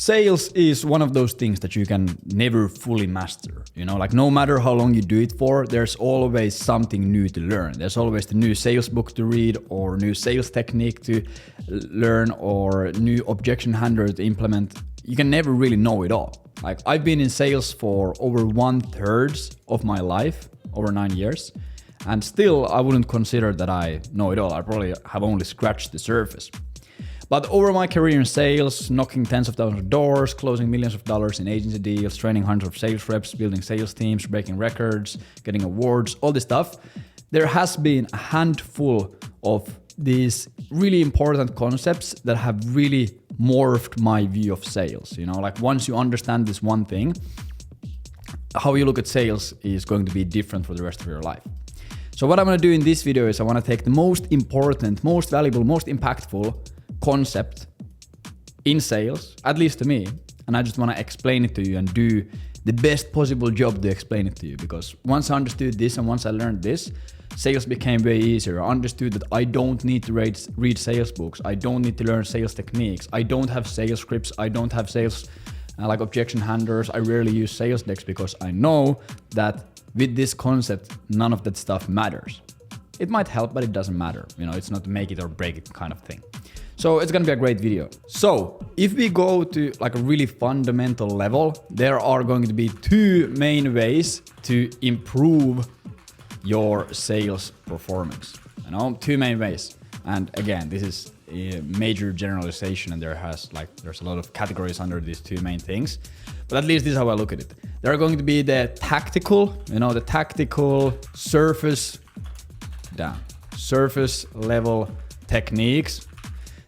Sales is one of those things that you can never fully master. You know, like no matter how long you do it for, there's always something new to learn. There's always the new sales book to read, or new sales technique to learn, or new objection handler to implement. You can never really know it all. Like I've been in sales for over 1/3 of my life, over 9 years. And still, I wouldn't consider that I know it all. I probably have only scratched the surface. But over my career in sales, knocking tens of thousands of doors, closing millions of dollars in agency deals, training hundreds of sales reps, building sales teams, breaking records, getting awards, all this stuff, there has been a handful of these really important concepts that have really morphed my view of sales. You know, like once you understand this one thing, how you look at sales is going to be different for the rest of your life. So what I'm going to do in this video is I want to take the most important, most valuable, most impactful concept in sales, at least to me, and I just want to explain it to you and do the best possible job to explain it to you. Because once I understood this and once I learned this, sales became way easier. I understood that I don't need to read sales books. I don't need to learn sales techniques. I don't have sales scripts. I don't have sales like objection handlers. I rarely use sales decks because I know that with this concept, none of that stuff matters. It might help, but it doesn't matter. You know, it's not make it or break it kind of thing. So it's gonna be a great video. So if we go to like a really fundamental level, there are going to be two main ways to improve your sales performance. You know, two main ways. And again, this is a major generalization, and there's a lot of categories under these two main things. But at least this is how I look at it. There are going to be the tactical surface level techniques.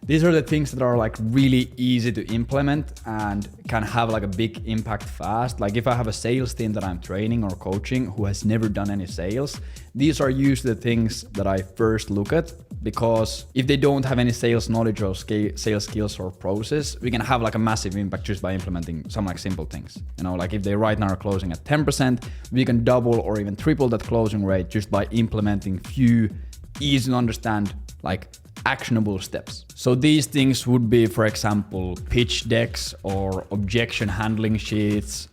These are the things that are like really easy to implement and can have like a big impact fast. Like if I have a sales team that I'm training or coaching who has never done any sales, these are usually the things that I first look at, because if they don't have any sales knowledge or sales skills or process, we can have like a massive impact just by implementing some like simple things. You know, like if they right now are closing at 10%, we can double or even triple that closing rate just by implementing few easy to understand like actionable steps. So these things would be, for example, pitch decks or objection handling sheets,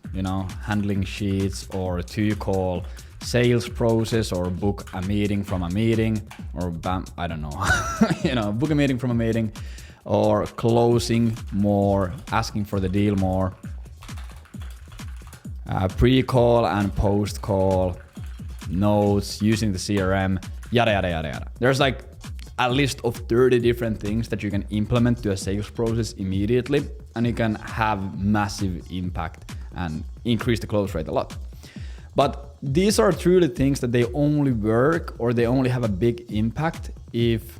or to call sales process, or book a meeting from a meeting, or I don't know, book a meeting from a meeting, or closing more, asking for the deal more, pre-call and post-call, notes, using the CRM, yada, yada, yada, yada. There's like a list of 30 different things that you can implement to a sales process immediately, and you can have massive impact and increase the close rate a lot. But these are truly things that they only work, or they only have a big impact if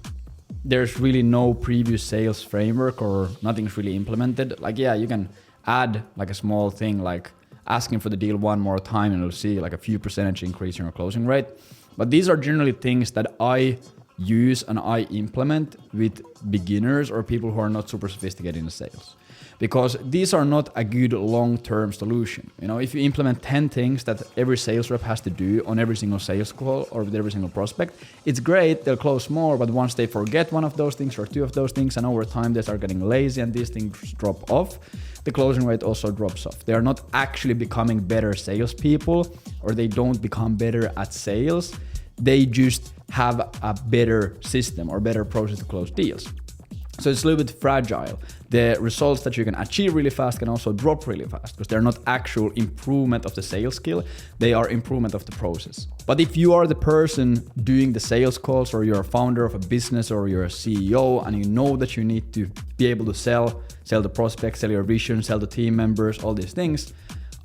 there's really no previous sales framework or nothing's really implemented. Like, yeah, you can add like a small thing like asking for the deal one more time and you'll see like a few percentage increase in your closing rate. But these are generally things that I use and I implement with beginners or people who are not super sophisticated in sales, because these are not a good long-term solution. You know, if you implement 10 things that every sales rep has to do on every single sales call or with every single prospect, it's great, they'll close more, but once they forget one of those things or two of those things, and over time they start getting lazy and these things drop off, the closing rate also drops off. They are not actually becoming better salespeople, or they don't become better at sales. They just have a better system or better process to close deals. So it's a little bit fragile. The results that you can achieve really fast can also drop really fast, because they're not actual improvement of the sales skill, they are improvement of the process. But if you are the person doing the sales calls, or you're a founder of a business, or you're a CEO, and you know that you need to be able to sell the prospects, sell your vision, sell the team members, all these things,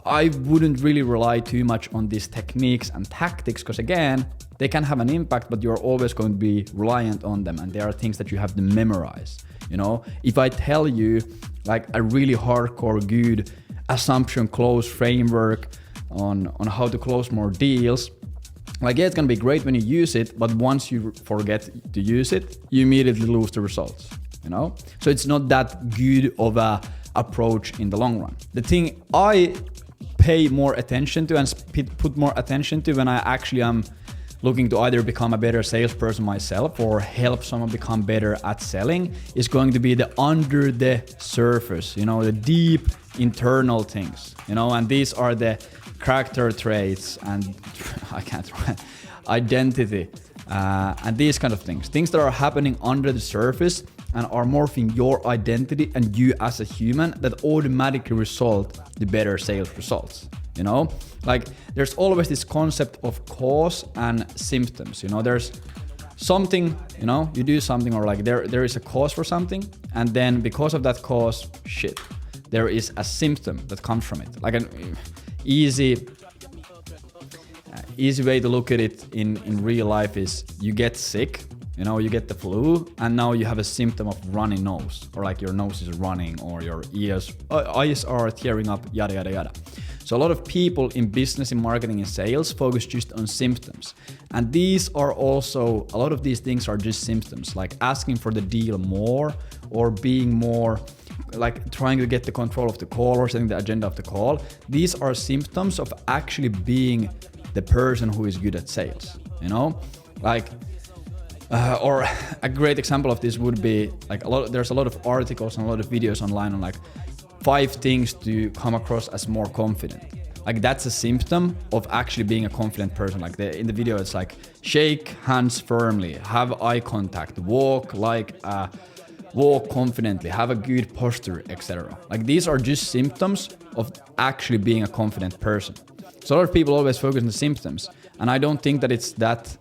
I wouldn't really rely too much on these techniques and tactics, because again, they can have an impact, but you're always going to be reliant on them, and there are things that you have to memorize. You know, if I tell you like a really hardcore good assumption close framework on how to close more deals, like, yeah, it's gonna be great when you use it, but once you forget to use it, you immediately lose the results, you know? So it's not that good of a approach in the long run. The thing I pay more attention to and put more attention to when I actually am looking to either become a better salesperson myself or help someone become better at selling is going to be the under the surface, the deep internal things, and these are the character traits and identity and these kind of things that are happening under the surface and are morphing your identity and you as a human that automatically result the better sales results. Like there's always this concept of cause and symptoms. There's something, you do something, or like there is a cause for something, and then because of that cause, there is a symptom that comes from it. Like an easy way to look at it in real life is you get sick, you get the flu, and now you have a symptom of runny nose, or like your nose is running, or your eyes are tearing up, yada yada yada. So a lot of people in business, in marketing, and sales focus just on symptoms. And a lot of these things are just symptoms, like asking for the deal more, or being more, like trying to get the control of the call or setting the agenda of the call. These are symptoms of actually being the person who is good at sales, or a great example of this would be like there's a lot of articles and a lot of videos online on like 5 things to come across as more confident. Like that's a symptom of actually being a confident person. Like in the video, it's like shake hands firmly, have eye contact, walk confidently, have a good posture, etc. Like these are just symptoms of actually being a confident person. So a lot of people always focus on the symptoms, and I don't think that it's that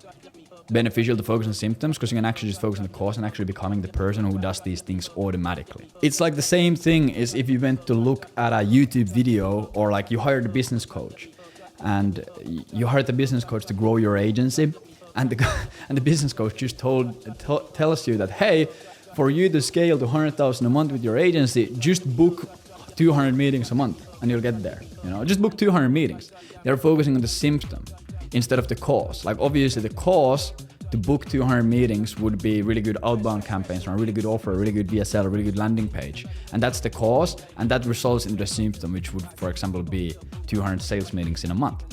beneficial to focus on symptoms, because you can actually just focus on the cause and actually becoming the person who does these things automatically. It's like the same thing as if you went to look at a YouTube video, or like you hired a business coach, and you hired the business coach to grow your agency, and the business coach just tells you that, hey, for you to scale to 100,000 a month with your agency, just book 200 meetings a month and you'll get there. Just book 200 meetings. They're focusing on the symptom instead of the cause. Like obviously the cause to book 200 meetings would be really good outbound campaigns, or a really good offer, a really good VSL, a really good landing page. And that's the cause, and that results in the symptom, which would, for example, be 200 sales meetings in a month.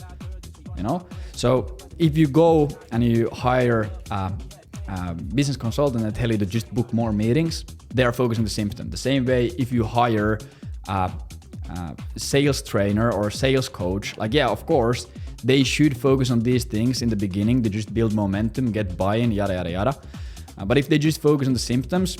So if you go and you hire a business consultant and tell you to just book more meetings, they are focusing on the symptom. The same way if you hire a sales trainer or a sales coach, like of course, they should focus on these things in the beginning to just build momentum, get buy-in, yada, yada, yada. But if they just focus on the symptoms,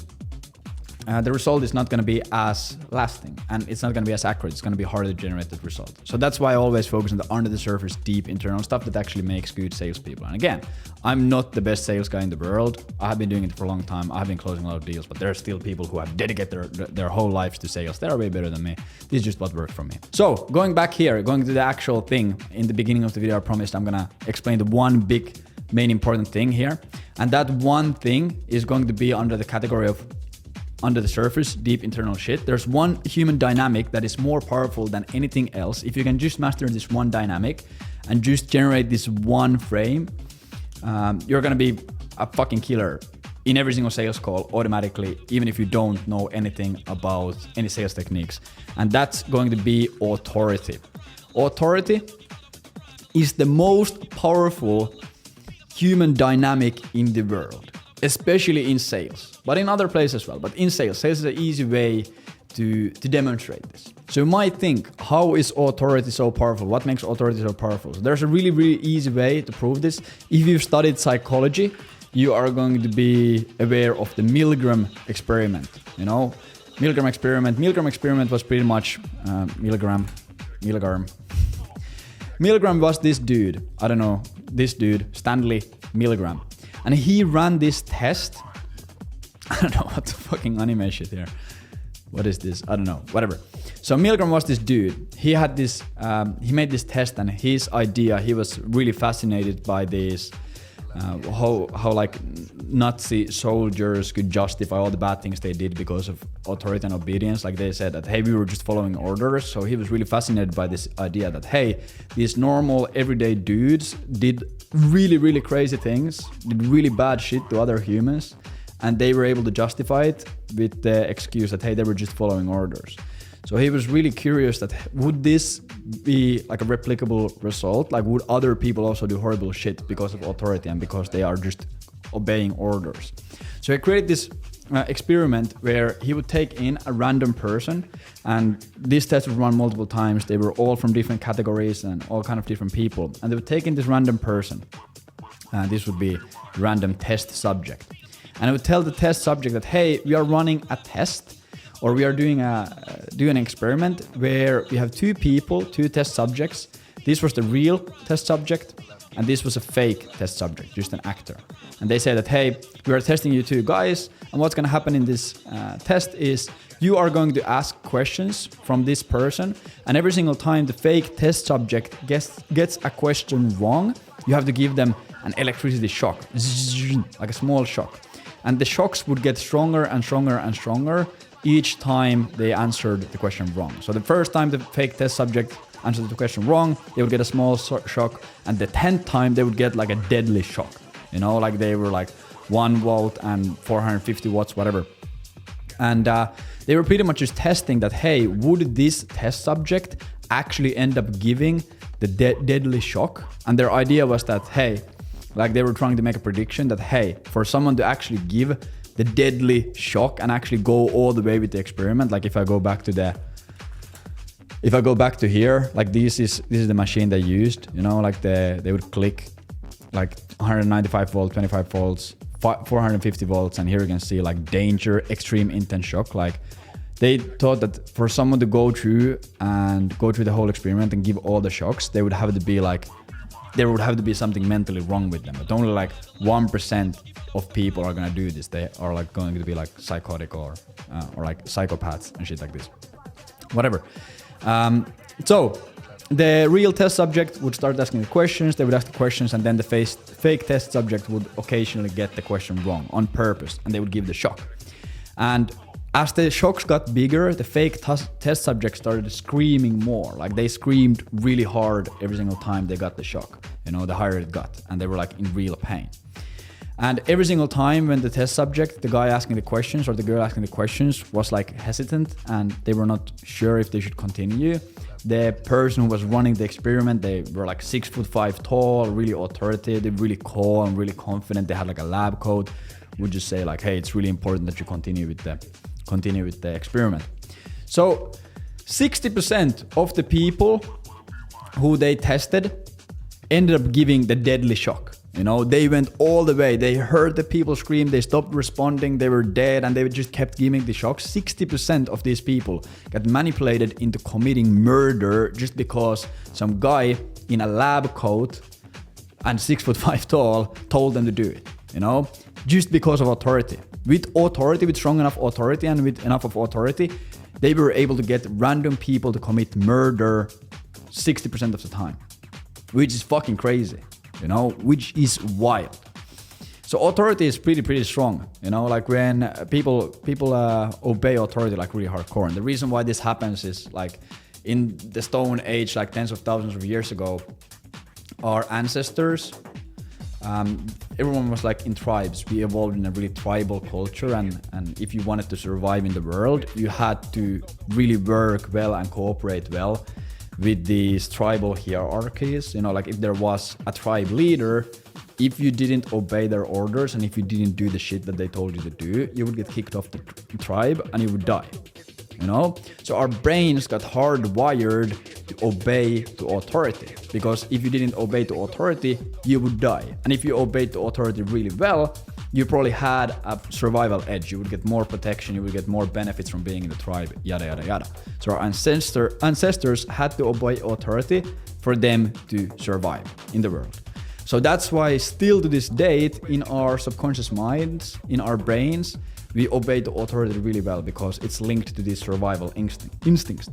the result is not going to be as lasting, and it's not going to be as accurate. It's going to be harder to generate that result. So that's why I always focus on the under the surface, deep internal stuff that actually makes good salespeople. And again, I'm not the best sales guy in the world. I have been doing it for a long time. I have been closing a lot of deals, but there are still people who have dedicated their whole lives to sales. They are way better than me. This is just what worked for me. So going back here, going to the actual thing, in the beginning of the video, I promised I'm going to explain the one big main important thing here. And that one thing is going to be under the category of under the surface, deep internal shit. There's one human dynamic that is more powerful than anything else. If you can just master this one dynamic and just generate this one frame, you're gonna be a fucking killer in every single sales call automatically, even if you don't know anything about any sales techniques. And that's going to be authority. Authority is the most powerful human dynamic in the world, especially in sales, but in other places as well. But in sales is an easy way to demonstrate this. So you might think, how is authority so powerful? What makes authority so powerful? So there's a really, really easy way to prove this. If you've studied psychology, you are going to be aware of the Milgram experiment. Milgram experiment was pretty much Milgram. Milgram was this dude, Stanley Milgram. And he ran this test. I don't know what the fucking anime shit here. What is this? I don't know. Whatever. So Milgram was this dude. He had this. He made this test, and his idea. He was really fascinated by this. How like Nazi soldiers could justify all the bad things they did because of authority and obedience. Like they said that, hey, we were just following orders. So he was really fascinated by this idea that, hey, these normal everyday dudes did really, really crazy things, did really bad shit to other humans, and they were able to justify it with the excuse that, hey, they were just following orders. So he was really curious that would this be like a replicable result? Like would other people also do horrible shit because of authority and because they are just obeying orders? So he created this experiment where he would take in a random person, and this test would run multiple times. They were all from different categories and all kind of different people, and they would take in this random person. This would be random test subject, and it would tell the test subject that, hey, we are running a test, or we are doing an experiment where we have two people, two test subjects. This was the real test subject, and this was a fake test subject, just an actor. And they say that, hey, we are testing you two guys, and what's going to happen in this test is you are going to ask questions from this person, and every single time the fake test subject gets a question wrong, you have to give them an electricity shock, like a small shock. And the shocks would get stronger and stronger and stronger each time they answered the question wrong. So the first time the fake test subject answered the question wrong, they would get a small shock, and the 10th time they would get like a deadly shock. You know, like they were like 1 volt and 450 watts, whatever. And they were pretty much just testing that, hey, would this test subject actually end up giving the deadly shock? And their idea was that, hey, like they were trying to make a prediction that, hey, for someone to actually give the deadly shock and actually go all the way with the experiment, like if I go back to here, like this is the machine they used, you know, like they would click like 195 volts, 25 volts, 450 volts, and here you can see like danger, extreme intense shock. Like they thought that for someone to go through the whole experiment and give all the shocks, there would have to be something mentally wrong with them. But only like 1% of people are gonna do this. They are like going to be like psychotic or like psychopaths and shit like this. Whatever. So the real test subject would start asking the questions, they would ask the questions, and then the fake test subject would occasionally get the question wrong on purpose, and they would give the shock. And as the shocks got bigger, the fake test subject started screaming more. Like they screamed really hard every single time they got the shock, you know, the higher it got, and they were like in real pain. And every single time when the test subject, the guy asking the questions or the girl asking the questions, was like hesitant and they were not sure if they should continue, the person who was running the experiment, they were like 6'5" tall, really authoritative, really calm, really confident. They had like a lab coat, would just say like, hey, it's really important that you continue with the experiment. So 60% of the people who they tested ended up giving the deadly shock. You know, they went all the way. They heard the people scream. They stopped responding. They were dead, and they just kept giving the shock. 60% of these people got manipulated into committing murder just because some guy in a lab coat and 6'5" tall told them to do it. You know, just because of authority. With strong enough authority and with enough of authority, they were able to get random people to commit murder 60% of the time, which is fucking crazy. You know, which is wild. So authority is pretty strong. You know, like when people obey authority like really hardcore. And the reason why this happens is like in the Stone Age, like tens of thousands of years ago, our ancestors, everyone was like in tribes. We evolved in a really tribal culture, and if you wanted to survive in the world, you had to really work well and cooperate well with these tribal hierarchies. You know, like if there was a tribe leader, if you didn't obey their orders and if you didn't do the shit that they told you to do, you would get kicked off the tribe and you would die. You know, so our brains got hardwired to obey to authority, because if you didn't obey to authority, you would die. And if you obeyed to authority really well, you probably had a survival edge. You would get more protection, you would get more benefits from being in the tribe, yada yada yada. So our ancestors had to obey authority for them to survive in the world. So that's why still to this date, in our subconscious minds, in our brains, we obey the authority really well because it's linked to these survival instincts.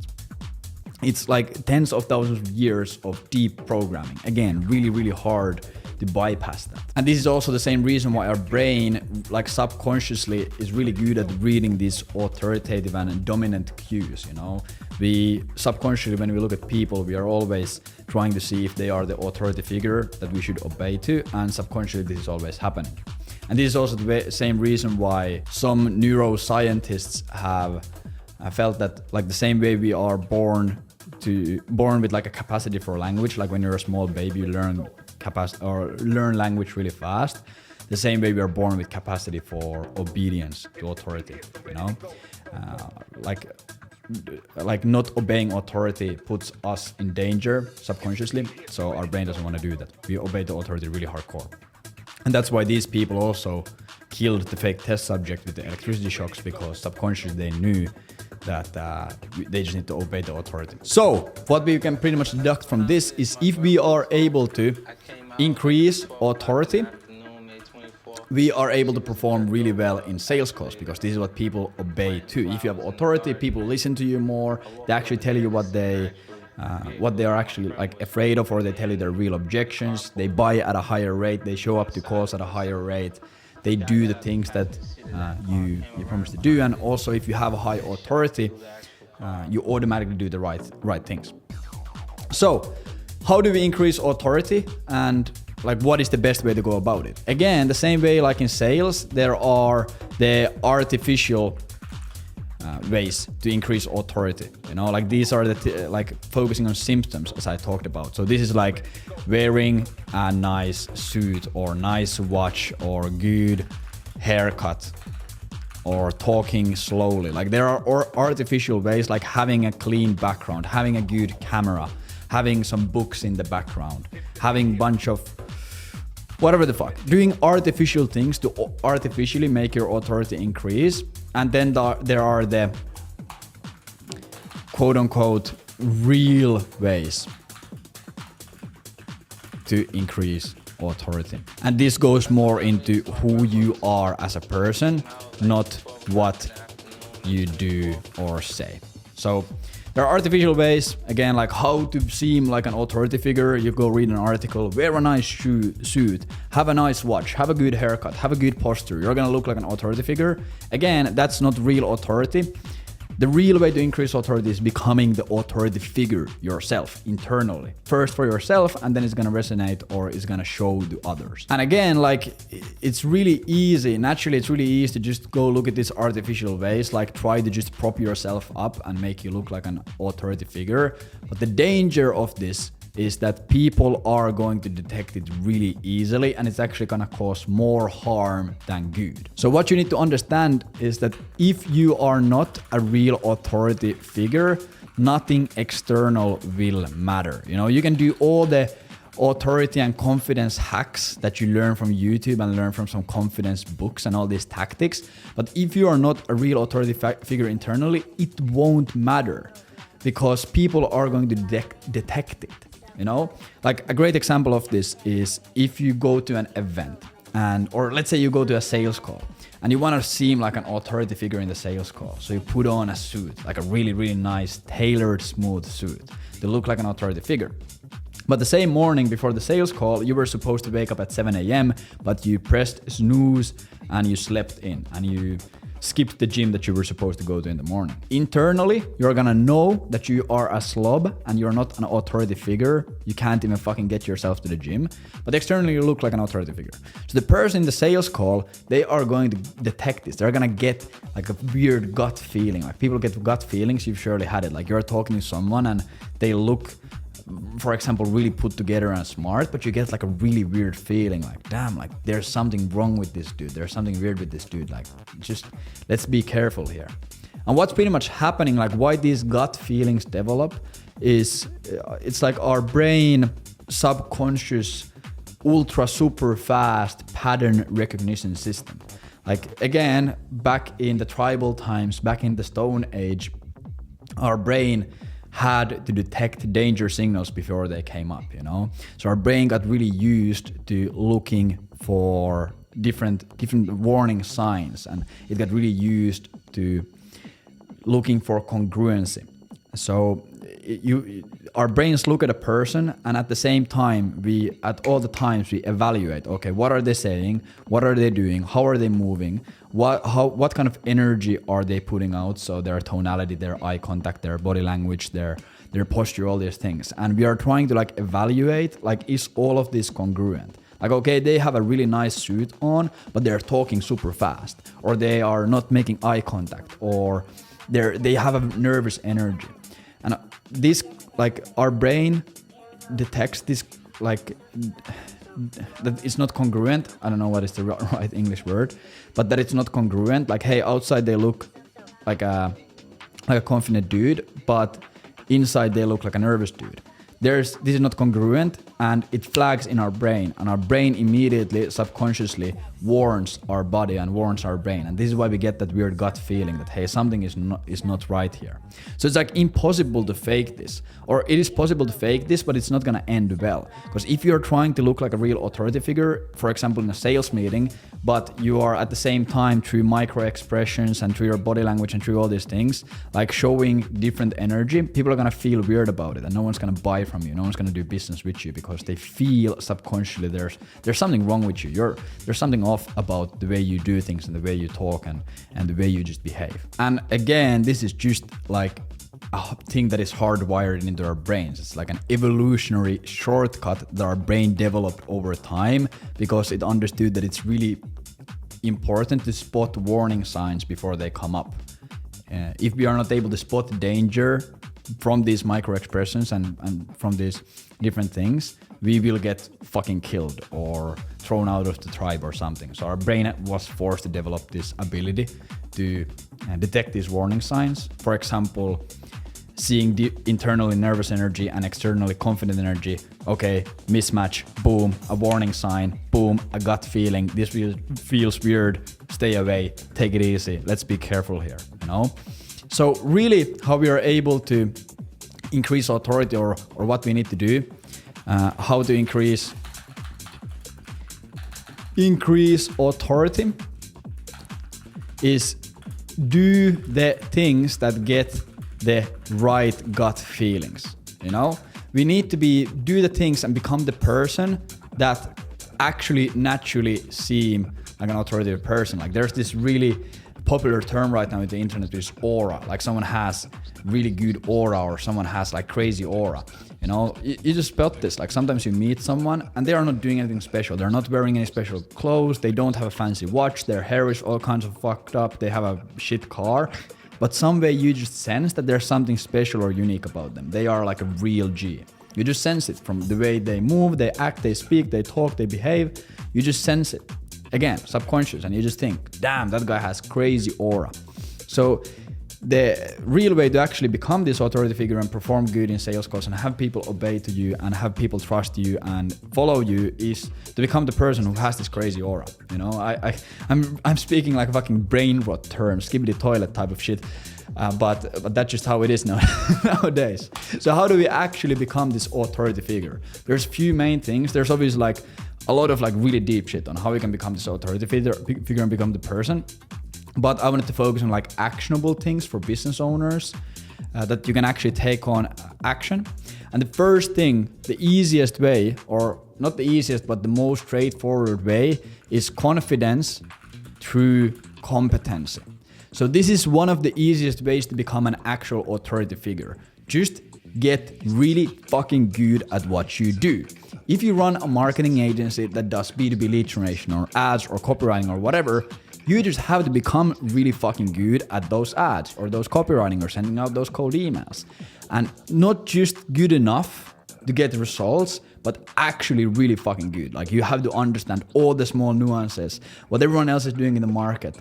It's like tens of thousands of years of deep programming. Again, really, really hard to bypass that. And this is also the same reason why our brain, like subconsciously, is really good at reading these authoritative and dominant cues, you know. We subconsciously, when we look at people, we are always trying to see if they are the authority figure that we should obey to, and subconsciously this is always happening. And this is also the same reason why some neuroscientists have I felt that like the same way we are born with like a capacity for language, like when you're a small baby, you learn language really fast. The same way we are born with capacity for obedience to authority, you know, like not obeying authority puts us in danger subconsciously. So our brain doesn't want to do that. We obey the authority really hardcore. And that's why these people also killed the fake test subject with the electricity shocks, because subconsciously they knew that they just need to obey the authority. So what we can pretty much deduct from this is if we are able to increase authority, we are able to perform really well in sales calls, because this is what people obey to. If you have authority, people listen to you more. They actually tell you what they are actually like afraid of, or they tell you their real objections. They buy at a higher rate. They show up to calls at a higher rate. They do the things that you promise to do. And also, if you have a high authority, you automatically do the right things. So, how do we increase authority, and like what is the best way to go about it? Again, the same way like in sales, there are the artificial ways to increase authority. You know, like these are the like focusing on symptoms, as I talked about. So this is like wearing a nice suit or nice watch or good haircut or talking slowly. Like there are artificial ways, like having a clean background, having a good camera, having some books in the background, having bunch of whatever the fuck, doing artificial things to artificially make your authority increase. And then there are the quote unquote real ways to increase authority. And this goes more into who you are as a person, not what you do or say. So there are artificial ways, again, like how to seem like an authority figure. You go read an article, wear a nice suit, have a nice watch, have a good haircut, have a good posture. You're gonna look like an authority figure. Again, that's not real authority. The real way to increase authority is becoming the authority figure yourself internally. First for yourself, and then it's gonna resonate or it's gonna show to others. And again, like it's really easy, naturally it's really easy to just go look at these artificial ways, like try to just prop yourself up and make you look like an authority figure. But the danger of this is that people are going to detect it really easily, and it's actually gonna cause more harm than good. So what you need to understand is that if you are not a real authority figure, nothing external will matter. You know, you can do all the authority and confidence hacks that you learn from YouTube and learn from some confidence books and all these tactics, but if you are not a real authority figure internally, it won't matter, because people are going to detect it. You know, like a great example of this is if you go to an event or let's say you go to a sales call and you want to seem like an authority figure in the sales call. So you put on a suit, like a really, really nice, tailored, smooth suit to look like an authority figure. But the same morning before the sales call, you were supposed to wake up at 7 a.m., but you pressed snooze and you slept in and you skipped the gym that you were supposed to go to in the morning. Internally, you're gonna know that you are a slob and you're not an authority figure. You can't even fucking get yourself to the gym. But externally, you look like an authority figure. So the person in the sales call, they are going to detect this. They're gonna get like a weird gut feeling. Like people get gut feelings, you've surely had it. Like you're talking to someone and they look, for example, really put together and smart, but you get like a really weird feeling, like damn, like there's something wrong with this dude, there's something weird with this dude, like just let's be careful here. And what's pretty much happening, like why these gut feelings develop is it's like our brain subconscious ultra super fast pattern recognition system. Like again, back in the tribal times, back in the Stone Age, our brain had to detect danger signals before they came up, you know? So our brain got really used to looking for different warning signs, and it got really used to looking for congruency. So our brains look at a person, and at the same time, at all the times we evaluate, okay, what are they saying? What are they doing? How are they moving? What kind of energy are they putting out? So their tonality, their eye contact, their body language, their posture, all these things. And we are trying to like evaluate, like, is all of this congruent? Like, okay, they have a really nice suit on, but they're talking super fast, or they are not making eye contact, or they have a nervous energy. And this, like, our brain detects this, like, that it's not congruent. I don't know what is the right English word, but that it's not congruent. Like, hey, outside they look like a confident dude, but inside they look like a nervous dude. This is not congruent, and it flags in our brain, and our brain immediately, subconsciously warns our body and warns our brain. And this is why we get that weird gut feeling that, hey, something is not right here. So it's like impossible to fake this, or it is possible to fake this, but it's not gonna end well. Because if you're trying to look like a real authority figure, for example in a sales meeting, but you are at the same time through micro expressions and through your body language and through all these things, like showing different energy, people are gonna feel weird about it, and no one's gonna buy from you, no one's gonna do business with you, because they feel subconsciously there's something wrong with you. There's something off about the way you do things and the way you talk and the way you just behave. And again, this is just like a thing that is hardwired into our brains. It's like an evolutionary shortcut that our brain developed over time, because it understood that it's really important to spot warning signs before they come up. If we are not able to spot danger from these micro expressions and from these different things, we will get fucking killed or thrown out of the tribe or something. So our brain was forced to develop this ability to detect these warning signs. For example, seeing the internally nervous energy and externally confident energy. Okay, mismatch, boom, a warning sign, boom, a gut feeling. This feels weird, stay away, take it easy, let's be careful here, you know? So really how we are able to increase authority, or what we need to do, how to increase authority, is do the things that get the right gut feelings, you know? We need to do the things and become the person that actually naturally seem like an authoritative person. Like there's this really popular term right now with the internet, is aura. Like someone has really good aura, or someone has like crazy aura. You know, you just felt this. Like sometimes you meet someone and they are not doing anything special. They're not wearing any special clothes. They don't have a fancy watch. Their hair is all kinds of fucked up. They have a shit car. But some way you just sense that there's something special or unique about them. They are like a real G. You just sense it from the way they move, they act, they speak, they talk, they behave. You just sense it. Again, subconscious, and you just think, damn, that guy has crazy aura. So the real way to actually become this authority figure and perform good in sales calls and have people obey to you and have people trust you and follow you is to become the person who has this crazy aura. You know, I'm speaking like a fucking brain rot term, skibbity toilet type of shit. But that's just how it is now nowadays. So how do we actually become this authority figure? There's few main things. There's obviously like a lot of like really deep shit on how we can become this authority figure and become the person. But I wanted to focus on like actionable things for business owners that you can actually take on action. And the first thing, the easiest way, or not the easiest, but the most straightforward way, is confidence through competency. So this is one of the easiest ways to become an actual authority figure. Just get really fucking good at what you do. If you run a marketing agency that does B2B lead generation or ads or copywriting or whatever, you just have to become really fucking good at those ads or those copywriting or sending out those cold emails. And not just good enough to get results, but actually really fucking good. Like you have to understand all the small nuances, what everyone else is doing in the market.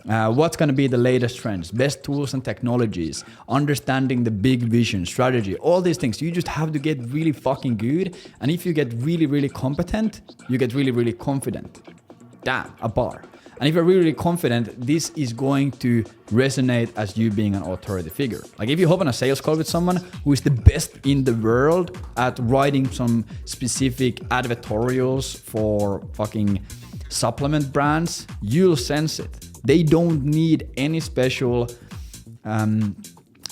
What's going to be the latest trends, best tools and technologies, understanding the big vision, strategy, all these things. You just have to get really fucking good. And if you get really, really competent, you get really, really confident. Damn, a bar. And if you're really, really confident, this is going to resonate as you being an authority figure. Like if you hop on a sales call with someone who is the best in the world at writing some specific advertorials for fucking supplement brands, you'll sense it. They don't need any special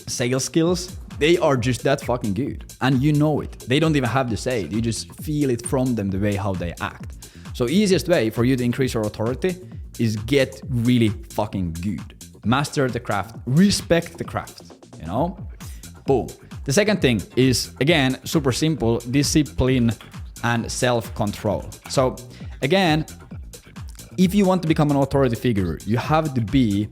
sales skills. They are just that fucking good. And you know it. They don't even have to say it. You just feel it from them, the way how they act. So easiest way for you to increase your authority is get really fucking good. Master the craft. Respect the craft. You know? Boom. The second thing is, again, super simple, discipline and self-control. So again, if you want to become an authority figure, you have to be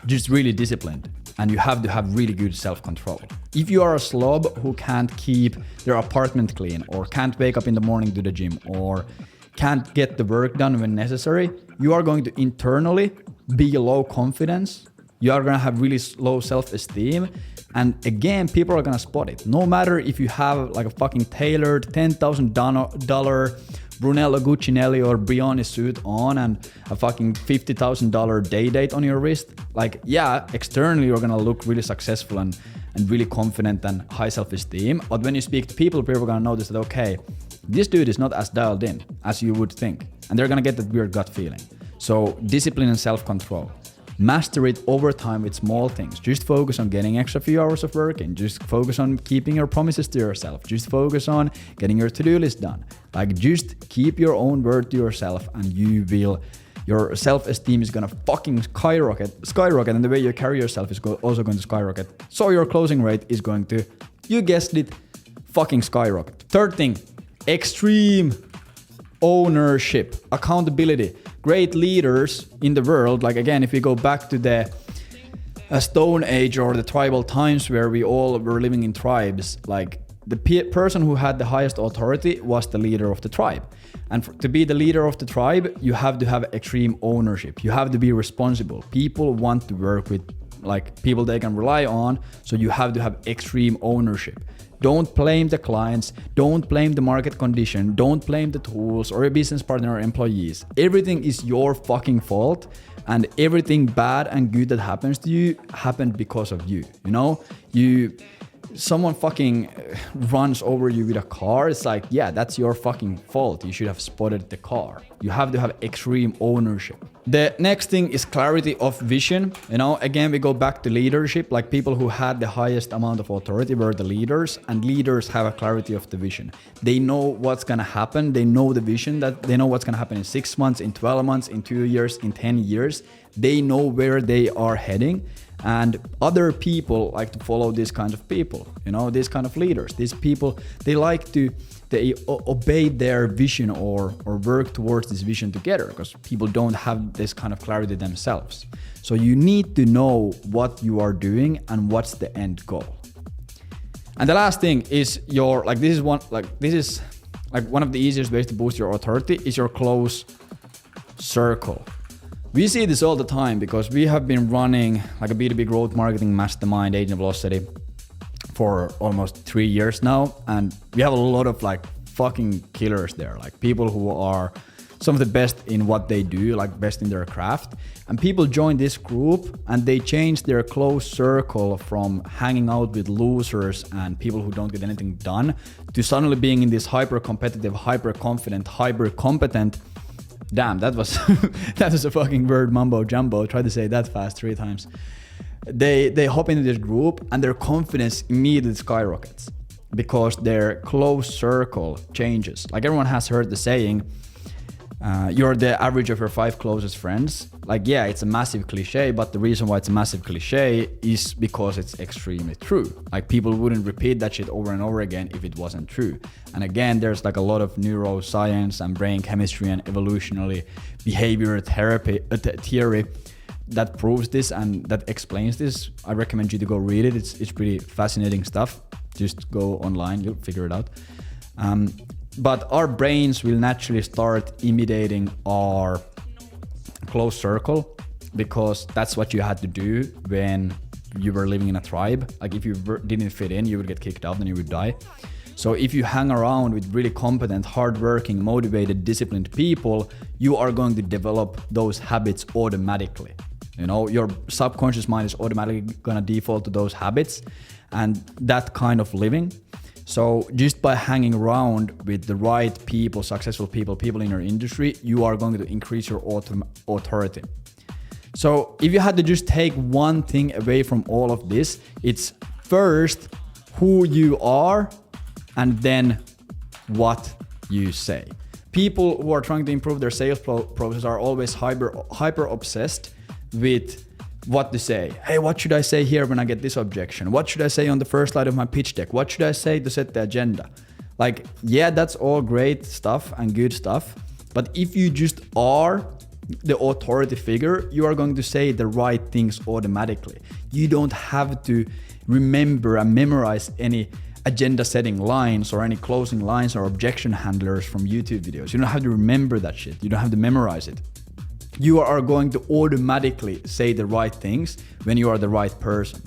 just really disciplined. and you have to have really good self-control. If you are a slob who can't keep their apartment clean, or can't wake up in the morning to the gym, or can't get the work done when necessary, you are going to internally be low confidence. You are gonna have really low self-esteem. And again, people are gonna spot it. No matter if you have like a fucking tailored $10,000 Brunello Cucinelli or Brioni suit on and a fucking $50,000 day date on your wrist, like, yeah, externally you're gonna look really successful and really confident and high self-esteem. But when you speak to people are gonna notice that, okay, this dude is not as dialed in as you would think. And they're gonna get that weird gut feeling. So discipline and self-control. Master it over time with small things. Just focus on getting extra few hours of work in. Just focus on keeping your promises to yourself. Just focus on getting your to-do list done. Like, just keep your own word to yourself, and your self-esteem is gonna fucking skyrocket, and the way you carry yourself is also going to skyrocket. So your closing rate is going to, you guessed it, fucking skyrocket. Third thing, extreme ownership, accountability. Great leaders in the world, like again, if we go back to the Stone Age or the tribal times where we all were living in tribes, like the person who had the highest authority was the leader of the tribe. And to be the leader of the tribe, you have to have extreme ownership. You have to be responsible. People want to work with like people they can rely on, so you have to have extreme ownership. Don't blame the clients, don't blame the market condition, don't blame the tools or your business partner or employees. Everything is your fucking fault, and everything bad and good that happens to you happened because of you. You know, someone fucking runs over you with a car, it's like, yeah, that's your fucking fault. You should have spotted the car. You have to have extreme ownership. The next thing is clarity of vision. You know, again, we go back to leadership. Like, people who had the highest amount of authority were the leaders, and leaders have a clarity of the vision. They know what's gonna happen. They know the vision, that they know what's gonna happen in 6 months, in 12 months, in 2 years, in 10 years. They know where they are heading. And other people like to follow these kinds of people, you know, these kind of leaders. These people, they obey their vision or work towards this vision together, because people don't have this kind of clarity themselves. So you need to know what you are doing and what's the end goal. And the last thing is this is one of the easiest ways to boost your authority is your close circle. We see this all the time because we have been running like a B2B growth marketing mastermind, Agent Velocity, for almost 3 years now. And we have a lot of like fucking killers there, like people who are some of the best in what they do, like best in their craft. And people join this group and they change their close circle from hanging out with losers and people who don't get anything done to suddenly being in this hyper competitive, hyper confident, hyper competent. Damn, that was a fucking word mumbo jumbo. Try to say that fast 3 times. They hop into this group and their confidence immediately skyrockets because their close circle changes. Like, everyone has heard the saying, you're the average of your 5 closest friends. Like, yeah, it's a massive cliche, but the reason why it's a massive cliche is because it's extremely true. Like, people wouldn't repeat that shit over and over again if it wasn't true. And again, there's like a lot of neuroscience and brain chemistry and evolutionary behavior therapy theory that proves this and that explains this. I recommend you to go read it. It's pretty fascinating stuff. Just go online, you'll figure it out. But our brains will naturally start imitating our close circle because that's what you had to do when you were living in a tribe. Like, if you didn't fit in, you would get kicked out and you would die. So if you hang around with really competent, hardworking, motivated, disciplined people, you are going to develop those habits automatically. You know, your subconscious mind is automatically gonna default to those habits and that kind of living. So just by hanging around with the right people, successful people in your industry, you are going to increase your authority. So if you had to just take one thing away from all of this, it's first who you are and then what you say. People who are trying to improve their sales process are always hyper obsessed with what to say. Hey, what should I say here when I get this objection? What should I say on the first slide of my pitch deck? What should I say to set the agenda? Like, yeah, that's all great stuff and good stuff. But if you just are the authority figure, you are going to say the right things automatically. You don't have to remember and memorize any agenda setting lines or any closing lines or objection handlers from YouTube videos. You don't have to remember that shit. You don't have to memorize it. You are going to automatically say the right things when you are the right person.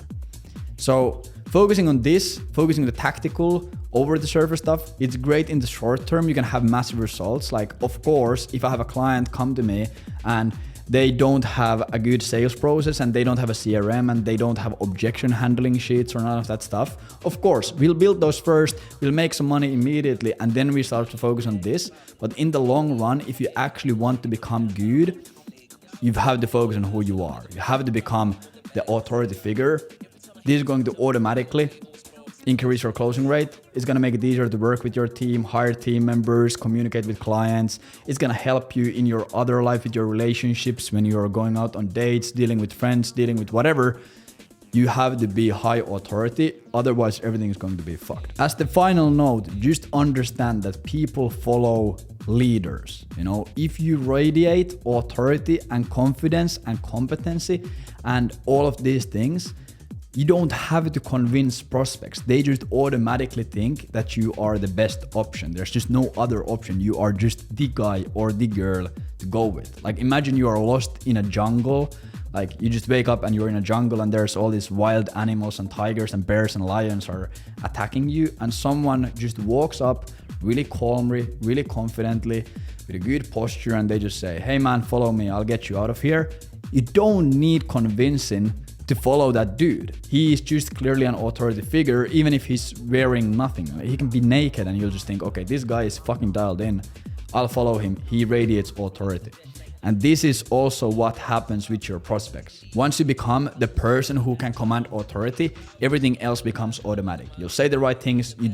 So focusing on this, focusing on the tactical over the surface stuff, it's great in the short term. You can have massive results. Like, of course, if I have a client come to me and they don't have a good sales process and they don't have a CRM and they don't have objection handling sheets or none of that stuff, of course, we'll build those first, we'll make some money immediately, and then we start to focus on this. But in the long run, if you actually want to become good, you have to focus on who you are. You have to become the authority figure. This is going to automatically increase your closing rate. It's going to make it easier to work with your team, hire team members, communicate with clients. It's going to help you in your other life, with your relationships, when you're going out on dates, dealing with friends, dealing with whatever. You have to be high authority, otherwise everything is going to be fucked. As the final note, just understand that people follow leaders. You know, if you radiate authority and confidence and competency and all of these things, you don't have to convince prospects. They just automatically think that you are the best option. There's just no other option. You are just the guy or the girl to go with. Like, imagine you are lost in a jungle. Like, you just wake up and you're in a jungle and there's all these wild animals and tigers and bears and lions are attacking you, and someone just walks up really calmly, really confidently, with a good posture, and they just say, "Hey man, follow me, I'll get you out of here." You don't need convincing to follow that dude. He is just clearly an authority figure, even if he's wearing nothing. He can be naked and you'll just think, okay, this guy is fucking dialed in. I'll follow him. He radiates authority. And this is also what happens with your prospects. Once you become the person who can command authority, everything else becomes automatic. You'll say the right things, you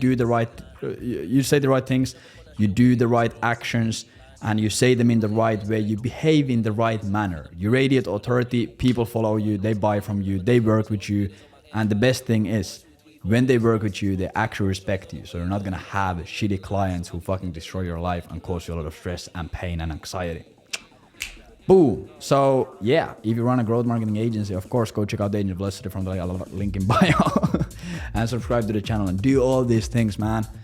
say the right things, you do the right actions, and you say them in the right way, you behave in the right manner. You radiate authority, people follow you, they buy from you, they work with you. And the best thing is, when they work with you, they actually respect you. So you're not gonna have shitty clients who fucking destroy your life and cause you a lot of stress and pain and anxiety. Boom. So yeah, if you run a growth marketing agency, of course, go check out the Agent Velocity from the link in bio and subscribe to the channel and do all these things, man.